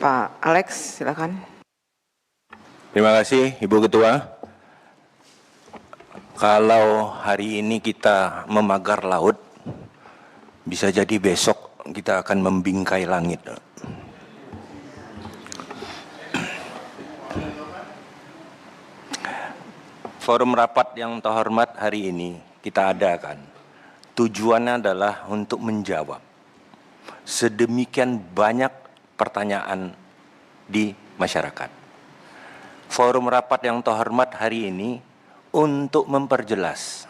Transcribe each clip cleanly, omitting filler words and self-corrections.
Pak Alex, silakan. Terima kasih, Ibu Ketua. Kalau hari ini kita memagar laut, bisa jadi besok kita akan membingkai langit. Forum rapat yang terhormat hari ini kita adakan, tujuannya adalah untuk menjawab sedemikian banyak pertanyaan di masyarakat. Forum rapat yang terhormat hari ini untuk memperjelas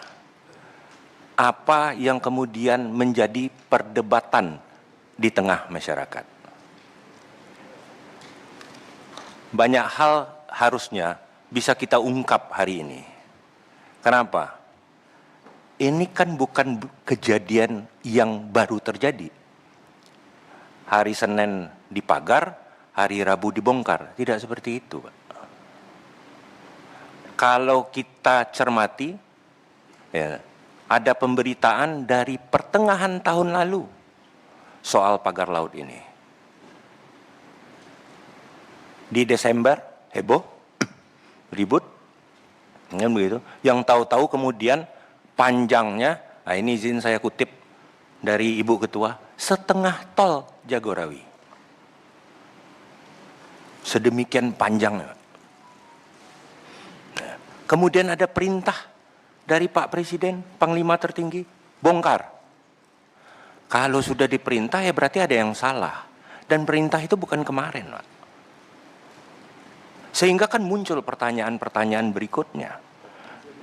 apa yang kemudian menjadi perdebatan di tengah masyarakat. Banyak hal harusnya bisa kita ungkap hari ini. Kenapa? Ini kan bukan kejadian yang baru terjadi. Hari Senin dipagar, hari Rabu dibongkar. Tidak seperti itu, Pak. Kalau kita cermati, ya, ada pemberitaan dari pertengahan tahun lalu soal pagar laut ini. Di Desember heboh, ribut, kan begitu. Yang tahu-tahu kemudian panjangnya, nah ini izin saya kutip dari Ibu Ketua, setengah tol Jagorawi. Sedemikian panjangnya. Nah, kemudian ada perintah dari Pak Presiden, Panglima tertinggi, bongkar. Kalau sudah diperintah ya berarti ada yang salah. Dan perintah itu bukan kemarin, Pak. Sehingga kan muncul pertanyaan-pertanyaan berikutnya.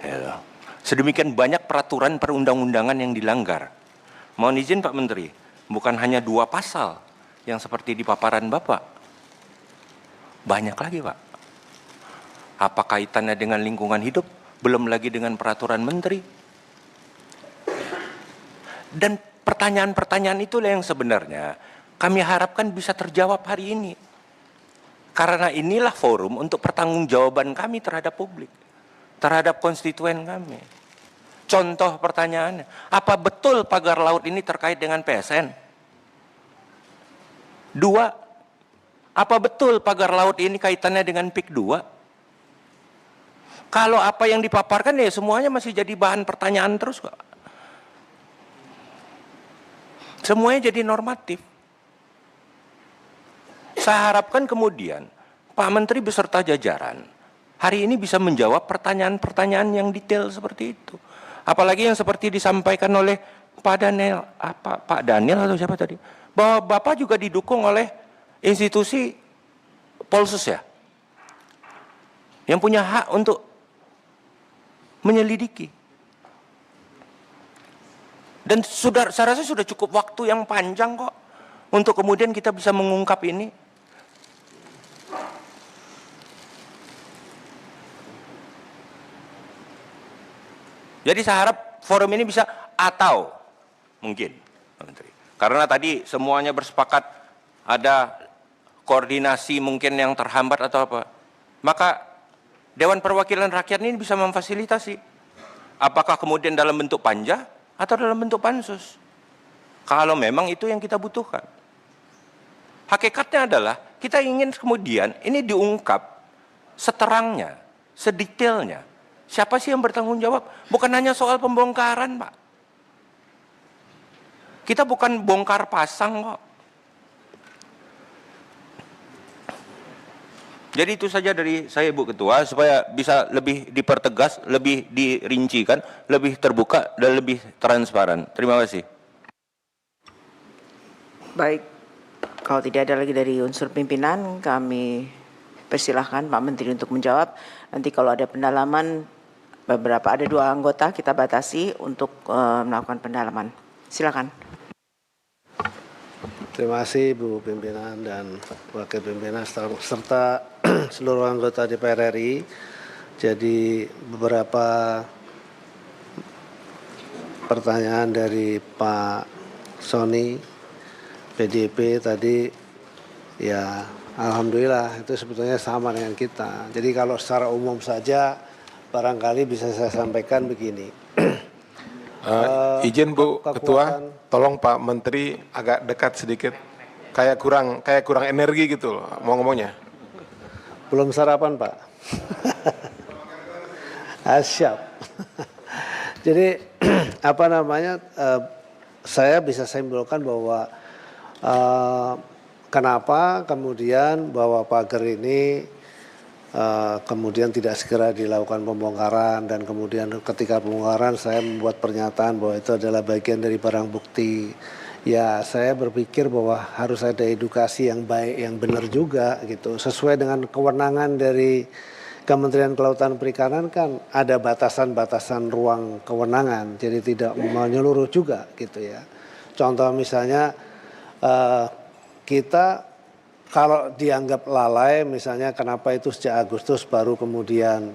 Ya. Sedemikian banyak peraturan perundang-undangan yang dilanggar. Mohon izin Pak Menteri, bukan hanya 2 pasal yang seperti di paparan Bapak. Banyak lagi, Pak. Apa kaitannya dengan lingkungan hidup? Belum lagi dengan peraturan menteri. Dan pertanyaan-pertanyaan itulah yang sebenarnya kami harapkan bisa terjawab hari ini. Karena inilah forum untuk pertanggungjawaban kami terhadap publik, terhadap konstituen kami. Contoh pertanyaannya, apa betul pagar laut ini terkait dengan PSN? 2, apa betul pagar laut ini kaitannya dengan PIK 2? Kalau apa yang dipaparkan ya semuanya masih jadi bahan pertanyaan terus kok. Semuanya jadi normatif. Saya harapkan kemudian Pak Menteri beserta jajaran hari ini bisa menjawab pertanyaan-pertanyaan yang detail seperti itu. Apalagi yang seperti disampaikan oleh Pak Daniel, Pak Daniel atau siapa tadi, bahwa Bapak juga didukung oleh institusi Polsus ya, yang punya hak untuk menyelidiki. Dan saya rasa sudah cukup waktu yang panjang kok untuk kemudian kita bisa mengungkap ini. Jadi saya harap forum ini bisa atau mungkin Pak Menteri. Karena tadi semuanya bersepakat ada koordinasi mungkin yang terhambat atau apa. Maka Dewan Perwakilan Rakyat ini bisa memfasilitasi. Apakah kemudian dalam bentuk panja atau dalam bentuk pansus. Kalau memang itu yang kita butuhkan. Hakikatnya adalah kita ingin kemudian ini diungkap seterangnya, sedetailnya. Siapa sih yang bertanggung jawab? Bukan hanya soal pembongkaran, Pak. Kita bukan bongkar pasang kok. Jadi itu saja dari saya, Bu Ketua, supaya bisa lebih dipertegas, lebih dirincikan, lebih terbuka, dan lebih transparan. Terima kasih. Baik, kalau tidak ada lagi dari unsur pimpinan, kami persilahkan Pak Menteri untuk menjawab. Nanti kalau ada pendalaman, ada 2 anggota kita batasi untuk melakukan pendalaman. Silakan. Terima kasih Bu Pimpinan dan Wakil Pimpinan serta seluruh anggota DPR RI. Jadi beberapa pertanyaan dari Pak Sony PDIP tadi ya alhamdulillah itu sebetulnya sama dengan kita. Jadi kalau secara umum saja barangkali bisa saya sampaikan begini. Izin Bu Ketua, tolong Pak Menteri agak dekat sedikit. kayak kurang energi gitu loh, mau ngomongnya. Belum sarapan, Pak. Siap. Jadi apa namanya, saya bisa simpulkan bahwa kenapa kemudian bahwa pagar ini kemudian tidak segera dilakukan pembongkaran, dan kemudian ketika pembongkaran saya membuat pernyataan bahwa itu adalah bagian dari barang bukti. Ya, saya berpikir bahwa harus ada edukasi yang baik, yang benar juga gitu. Sesuai dengan kewenangan dari Kementerian Kelautan Perikanan kan ada batasan-batasan ruang kewenangan, jadi tidak menyeluruh juga gitu ya. Contoh misalnya kita kalau dianggap lalai, misalnya kenapa itu sejak Agustus baru kemudian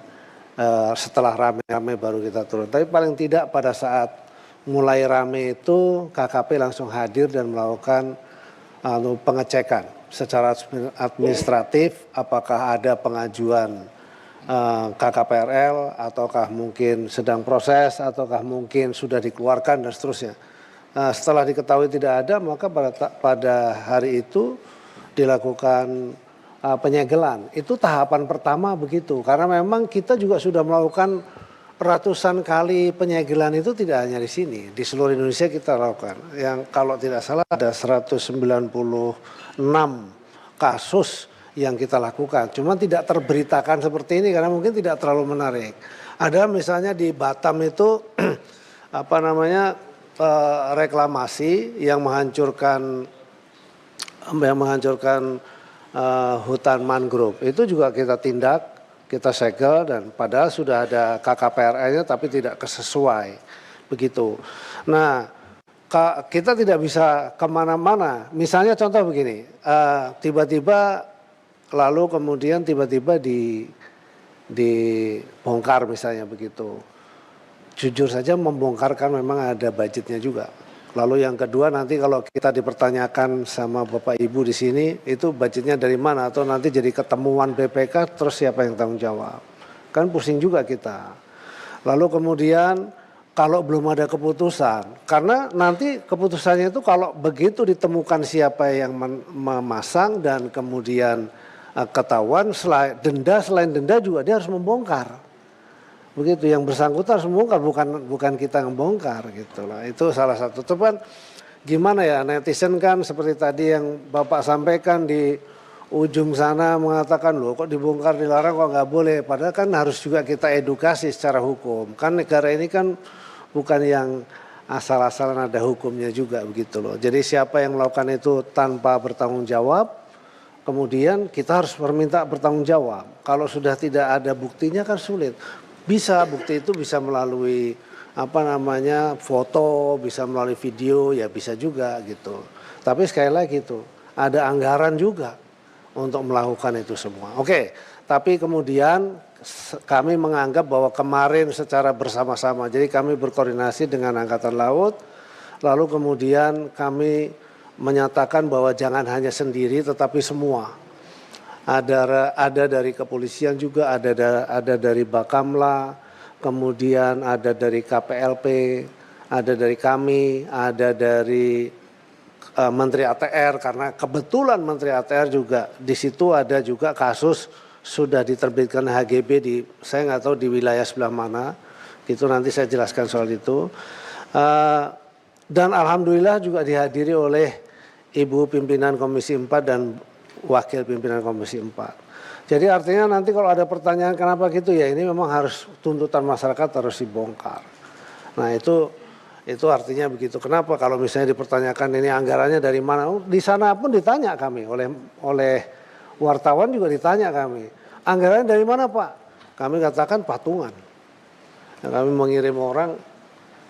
setelah rame-rame baru kita turun. Tapi paling tidak pada saat mulai rame itu KKP langsung hadir dan melakukan pengecekan secara administratif, apakah ada pengajuan KKPRL ataukah mungkin sedang proses ataukah mungkin sudah dikeluarkan dan seterusnya. Setelah diketahui tidak ada, maka pada hari itu dilakukan penyegelan. Itu tahapan pertama begitu, karena memang kita juga sudah melakukan ratusan kali penyegelan, itu tidak hanya di sini, di seluruh Indonesia kita lakukan. Yang kalau tidak salah ada 196 kasus yang kita lakukan. Cuma tidak terberitakan seperti ini karena mungkin tidak terlalu menarik. Ada misalnya di Batam itu apa namanya reklamasi yang menghancurkan hutan mangrove. Itu juga kita tindak, kita segel, dan padahal sudah ada KKPRL-nya tapi tidak sesuai begitu. Nah, kita tidak bisa kemana-mana. Misalnya contoh begini, tiba-tiba lalu kemudian tiba-tiba dibongkar misalnya begitu. Jujur saja membongkarkan memang ada budgetnya juga. Lalu yang kedua, nanti kalau kita dipertanyakan sama Bapak Ibu di sini, itu budgetnya dari mana, atau nanti jadi ketemuan BPK terus siapa yang tanggung jawab. Kan pusing juga kita. Lalu kemudian kalau belum ada keputusan, karena nanti keputusannya itu kalau begitu ditemukan siapa yang memasang dan kemudian ketahuan, selain denda juga dia harus membongkar. Begitu, yang bersangkutan harus membongkar, bukan kita yang membongkar gitu lah. Itu salah satu. Cuman gimana ya, netizen kan seperti tadi yang Bapak sampaikan di ujung sana mengatakan, loh kok dibongkar dilarang, kok nggak boleh. Padahal kan harus juga kita edukasi secara hukum. Kan negara ini kan bukan yang asal-asalan, ada hukumnya juga begitu loh. Jadi siapa yang melakukan itu tanpa bertanggung jawab, kemudian kita harus meminta bertanggung jawab. Kalau sudah tidak ada buktinya kan sulit. Bisa, bukti itu bisa melalui foto, bisa melalui video, ya bisa juga gitu. Tapi sekali lagi itu ada anggaran juga untuk melakukan itu semua. Oke, tapi kemudian kami menganggap bahwa kemarin secara bersama-sama, jadi kami berkoordinasi dengan Angkatan Laut, lalu kemudian kami menyatakan bahwa jangan hanya sendiri tetapi semua. Ada dari kepolisian juga, ada dari Bakamla, kemudian ada dari KPLP, ada dari kami, ada dari Menteri ATR, karena kebetulan Menteri ATR juga di situ ada juga kasus sudah diterbitkan HGB di, saya nggak tahu di wilayah sebelah mana, itu nanti saya jelaskan soal itu. Dan alhamdulillah juga dihadiri oleh Ibu Pimpinan Komisi 4 dan Wakil Pimpinan Komisi 4. Jadi artinya nanti kalau ada pertanyaan kenapa gitu, ya ini memang harus tuntutan masyarakat harus dibongkar. Nah itu artinya begitu. Kenapa kalau misalnya dipertanyakan ini anggarannya dari mana? Di sana pun ditanya kami oleh wartawan juga ditanya kami. Anggarannya dari mana Pak? Kami katakan patungan. Nah, kami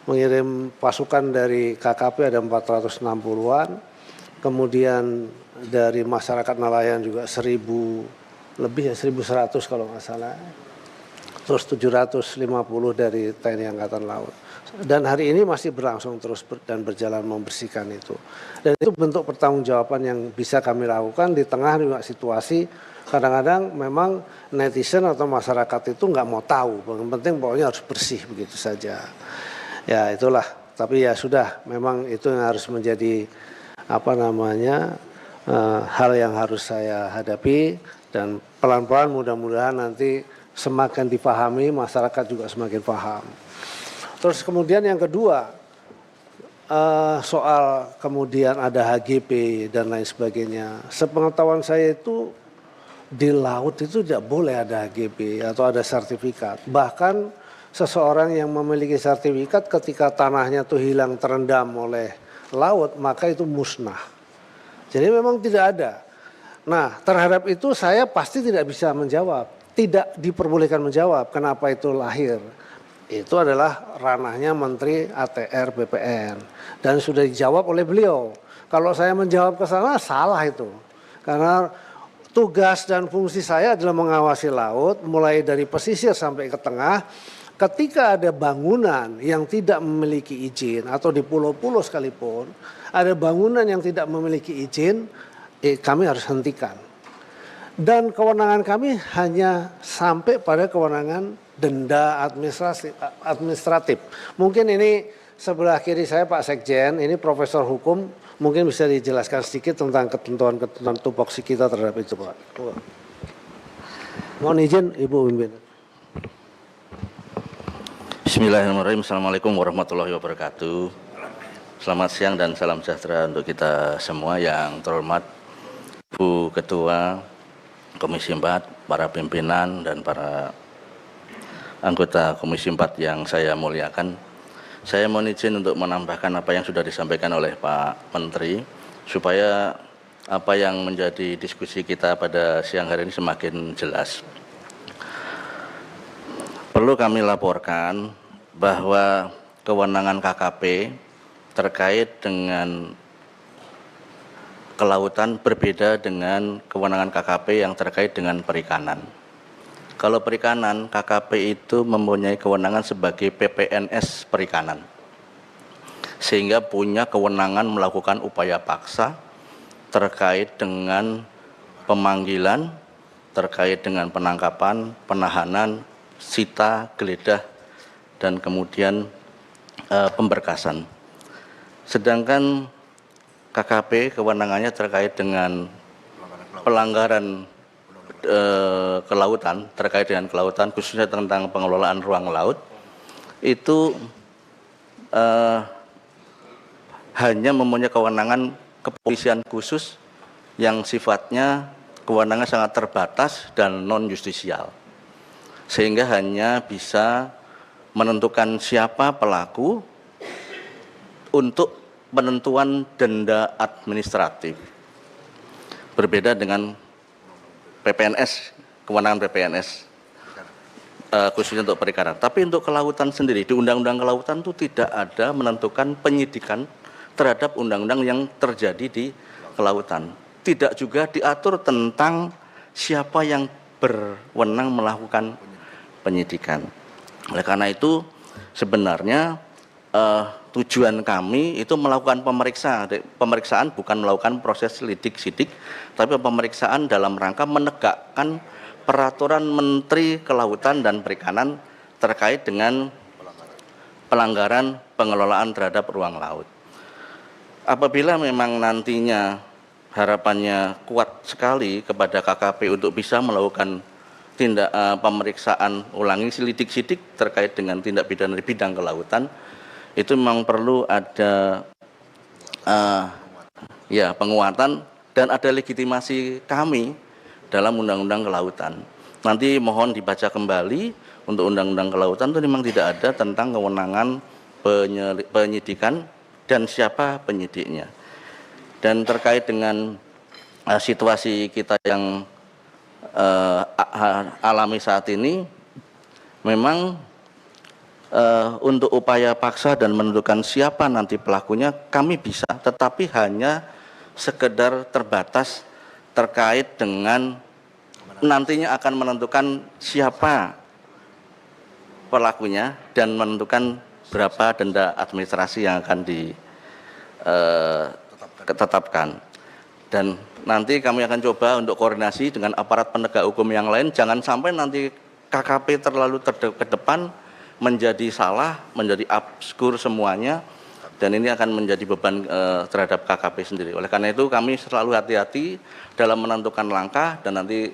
mengirim pasukan dari KKP ada 460-an. Kemudian dari masyarakat nelayan juga 1.000 lebih, ya 1.100 kalau nggak salah. Terus 750 dari TNI Angkatan Laut. Dan hari ini masih berlangsung terus dan berjalan membersihkan itu. Dan itu bentuk pertanggungjawaban yang bisa kami lakukan di tengah juga situasi kadang-kadang memang netizen atau masyarakat itu nggak mau tahu. Yang penting pokoknya harus bersih begitu saja. Ya itulah. Tapi ya sudah, memang itu yang harus menjadi hal yang harus saya hadapi, dan pelan-pelan mudah-mudahan nanti semakin dipahami, masyarakat juga semakin paham. Terus kemudian yang kedua, soal kemudian ada HGP dan lain sebagainya. Sepengetahuan saya itu di laut itu tidak boleh ada HGP atau ada sertifikat. Bahkan seseorang yang memiliki sertifikat ketika tanahnya tuh hilang terendam oleh laut, maka itu musnah. Jadi memang tidak ada. Nah, terhadap itu saya pasti tidak bisa menjawab. Tidak diperbolehkan menjawab kenapa itu lahir. Itu adalah ranahnya Menteri ATR BPN. Dan sudah dijawab oleh beliau. Kalau saya menjawab ke sana, salah itu. Karena tugas dan fungsi saya adalah mengawasi laut, mulai dari pesisir sampai ke tengah. Ketika ada bangunan yang tidak memiliki izin, atau di pulau-pulau sekalipun, ada bangunan yang tidak memiliki izin, kami harus hentikan. Dan kewenangan kami hanya sampai pada kewenangan denda administratif. Mungkin ini sebelah kiri saya Pak Sekjen, ini Profesor Hukum, mungkin bisa dijelaskan sedikit tentang ketentuan-ketentuan tupoksi kita terhadap itu Pak. Mohon izin Ibu Pimpin. Bismillahirrahmanirrahim. Assalamualaikum warahmatullahi wabarakatuh. Selamat siang dan salam sejahtera untuk kita semua. Yang terhormat Bu Ketua Komisi 4, para pimpinan dan para anggota Komisi 4 yang saya muliakan. Saya mohon izin untuk menambahkan apa yang sudah disampaikan oleh Pak Menteri, supaya apa yang menjadi diskusi kita pada siang hari ini semakin jelas. Perlu kami laporkan bahwa kewenangan KKP terkait dengan kelautan berbeda dengan kewenangan KKP yang terkait dengan perikanan. Kalau perikanan, KKP itu mempunyai kewenangan sebagai PPNS perikanan, sehingga punya kewenangan melakukan upaya paksa terkait dengan pemanggilan, terkait dengan penangkapan, penahanan, sita, geledah, dan kemudian pemberkasan. Sedangkan KKP kewenangannya terkait dengan pelanggaran kelautan, terkait dengan kelautan, khususnya tentang pengelolaan ruang laut, itu hanya mempunyai kewenangan kepolisian khusus yang sifatnya kewenangan sangat terbatas dan non-justisial, sehingga hanya bisa menentukan siapa pelaku untuk penentuan denda administratif. Berbeda dengan PPNS, kewenangan PPNS khususnya untuk perikanan. Tapi untuk kelautan sendiri, di Undang-Undang Kelautan itu tidak ada menentukan penyidikan terhadap undang-undang yang terjadi di kelautan. Tidak juga diatur tentang siapa yang berwenang melakukan penyidikan. Oleh karena itu sebenarnya tujuan kami itu melakukan pemeriksaan bukan melakukan proses lidik-sidik, tapi pemeriksaan dalam rangka menegakkan peraturan Menteri Kelautan dan Perikanan terkait dengan pelanggaran pengelolaan terhadap ruang laut. Apabila memang nantinya harapannya kuat sekali kepada KKP untuk bisa melakukan tindak pemeriksaan ulangi lidik-sidik terkait dengan tindak pidana di bidang kelautan, itu memang perlu ada penguatan dan ada legitimasi kami dalam Undang-Undang Kelautan. Nanti mohon dibaca kembali untuk Undang-Undang Kelautan itu memang tidak ada tentang kewenangan penyidikan dan siapa penyidiknya. Dan terkait dengan situasi kita yang alami saat ini, memang untuk upaya paksa dan menentukan siapa nanti pelakunya kami bisa, tetapi hanya sekedar terbatas terkait dengan nantinya akan menentukan siapa pelakunya dan menentukan berapa denda administrasi yang akan ditetapkan. Dan nanti kami akan coba untuk koordinasi dengan aparat penegak hukum yang lain, jangan sampai nanti KKP terlalu ke depan menjadi salah, menjadi obskur semuanya, dan ini akan menjadi beban terhadap KKP sendiri. Oleh karena itu kami selalu hati-hati dalam menentukan langkah, dan nanti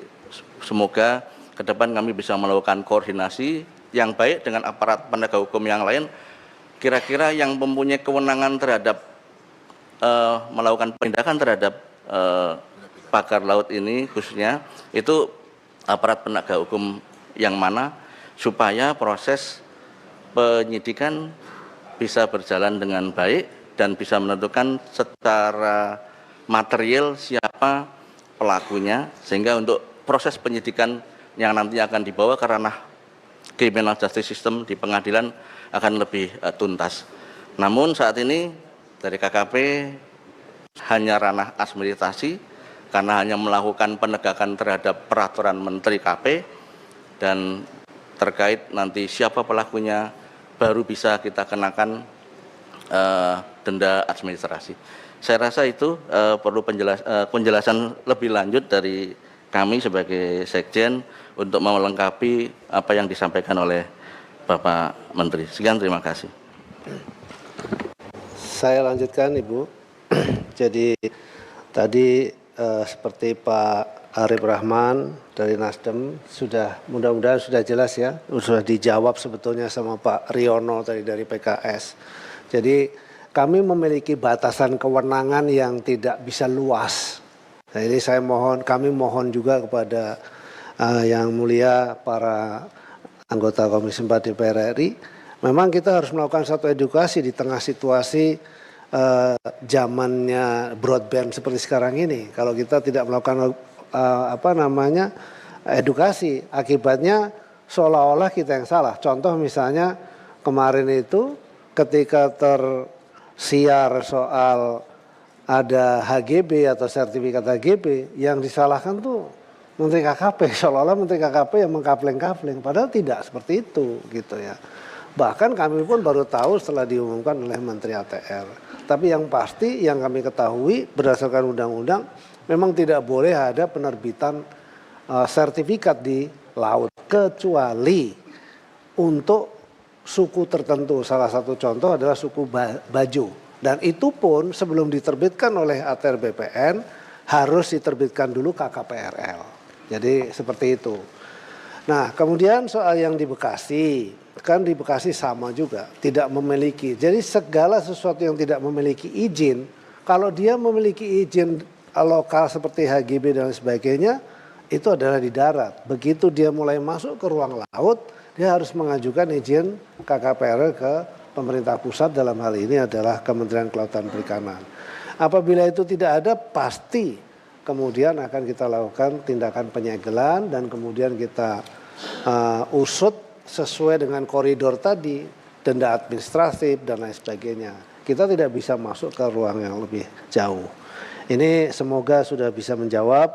semoga ke depan kami bisa melakukan koordinasi yang baik dengan aparat penegak hukum yang lain. Kira-kira yang mempunyai kewenangan terhadap melakukan penindakan terhadap pagar laut ini khususnya, itu aparat penegak hukum yang mana, supaya proses penyidikan bisa berjalan dengan baik dan bisa menentukan secara material siapa pelakunya, sehingga untuk proses penyidikan yang nanti akan dibawa ke ranah criminal justice system di pengadilan akan lebih tuntas. Namun saat ini dari KKP hanya ranah administrasi, karena hanya melakukan penegakan terhadap peraturan Menteri KP, dan terkait nanti siapa pelakunya baru bisa kita kenakan denda administrasi. Saya rasa itu perlu penjelasan lebih lanjut dari kami sebagai Sekjen untuk melengkapi apa yang disampaikan oleh Bapak Menteri. Sekian, terima kasih. Saya lanjutkan, Ibu. Jadi tadi seperti Pak Arif Rahman dari Nasdem sudah, mudah-mudahan sudah jelas ya, sudah dijawab sebetulnya sama Pak Riono tadi dari PKS. Jadi kami memiliki batasan kewenangan yang tidak bisa luas. Nah, ini kami mohon juga kepada yang mulia para anggota Komisi 4 DPR RI, memang kita harus melakukan satu edukasi di tengah situasi zamannya broadband seperti sekarang ini. Kalau kita tidak melakukan edukasi, akibatnya seolah-olah kita yang salah. Contoh misalnya kemarin itu ketika tersiar soal ada HGB atau sertifikat HGB, yang disalahkan tuh Menteri KKP, seolah-olah Menteri KKP yang mengkapleng-kapleng, padahal tidak seperti itu gitu ya. Bahkan kami pun baru tahu setelah diumumkan oleh Menteri ATR. Tapi yang pasti yang kami ketahui berdasarkan undang-undang memang tidak boleh ada penerbitan sertifikat di laut kecuali untuk suku tertentu. Salah satu contoh adalah suku Bajo. Dan itu pun sebelum diterbitkan oleh ATR BPN harus diterbitkan dulu KKPRL. Jadi seperti itu. Nah, kemudian soal yang di Bekasi, kan di Bekasi sama juga, tidak memiliki. Jadi segala sesuatu yang tidak memiliki izin, kalau dia memiliki izin lokal seperti HGB dan sebagainya, itu adalah di darat. Begitu dia mulai masuk ke ruang laut, dia harus mengajukan izin KKPRL ke pemerintah pusat, dalam hal ini adalah Kementerian Kelautan Perikanan. Apabila itu tidak ada, pasti kemudian akan kita lakukan tindakan penyegelan dan kemudian kita usut sesuai dengan koridor tadi, denda administratif dan lain sebagainya. Kita tidak bisa masuk ke ruang yang lebih jauh. Ini semoga sudah bisa menjawab